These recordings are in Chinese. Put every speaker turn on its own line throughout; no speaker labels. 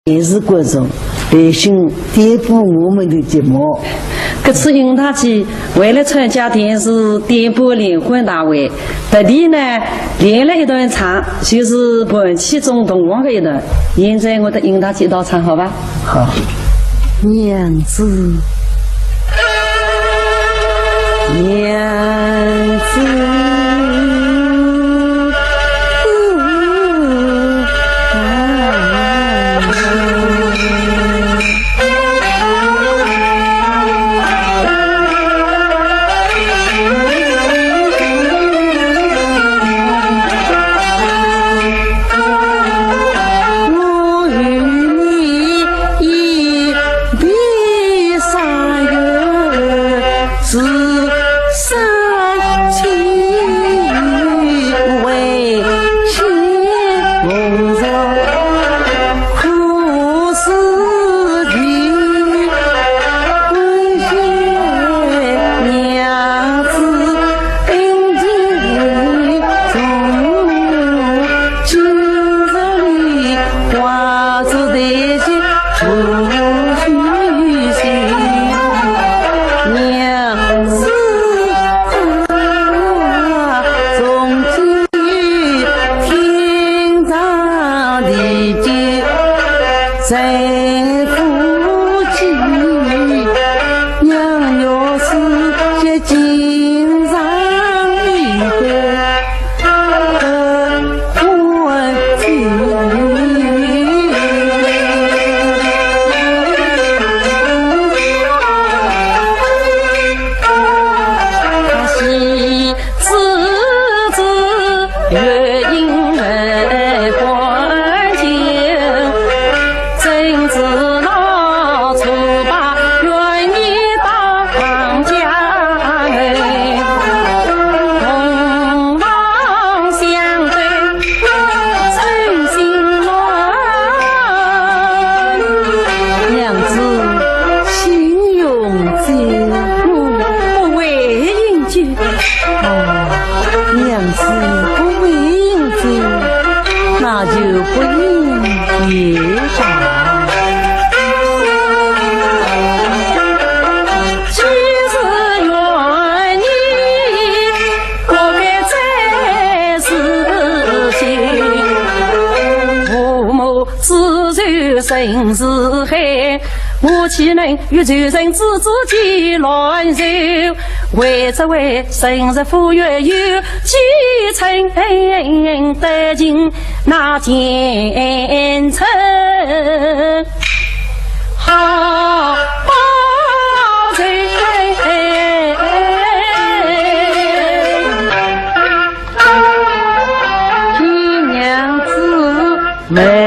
电视观众来信颠覆我们的节目。
这次因他去为了参加电视颠簸联欢大会，特地呢练了一段唱，就是本期中同王的一段。现在我得引他去到唱，好吧？
好。
娘子，娘子。
生是海，我岂能与仇人之间乱受？为这位生日富裕有几曾得尽那前程？好报仇！新娘子美。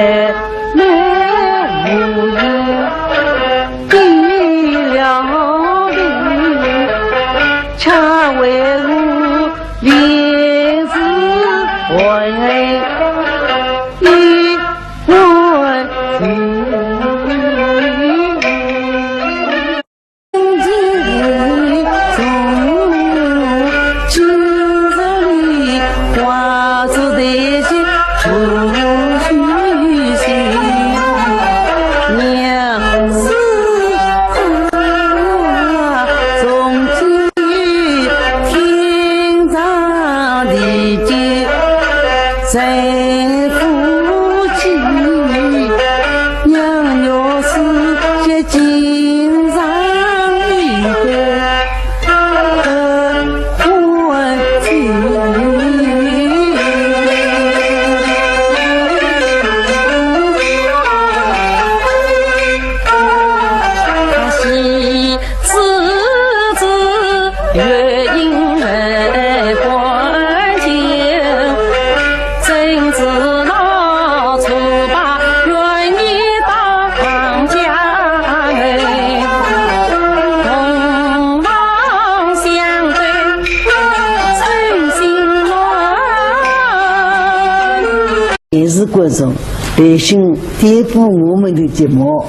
电视观众来信颠覆我们的节目。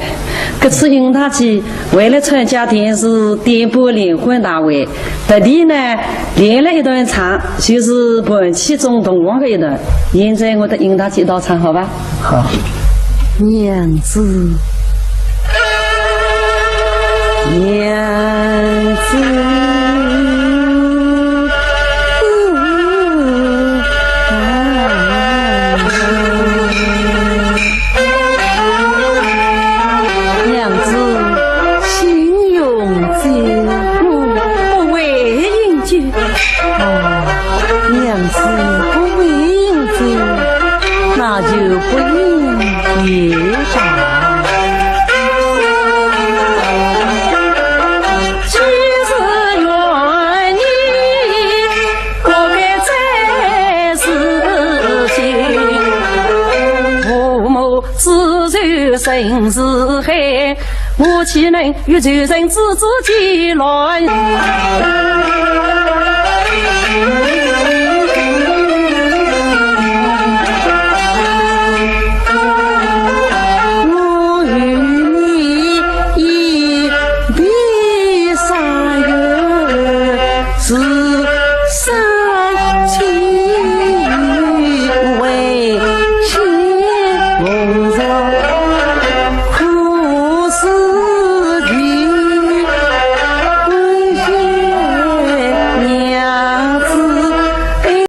这次因他去为了参加电视颠簸联欢大会，特地呢练了一段唱，就是本期中同王的一段。现在我得引他去到唱，好吧？
好。
娘子，娘子。生是海，我岂能与仇人自己乱？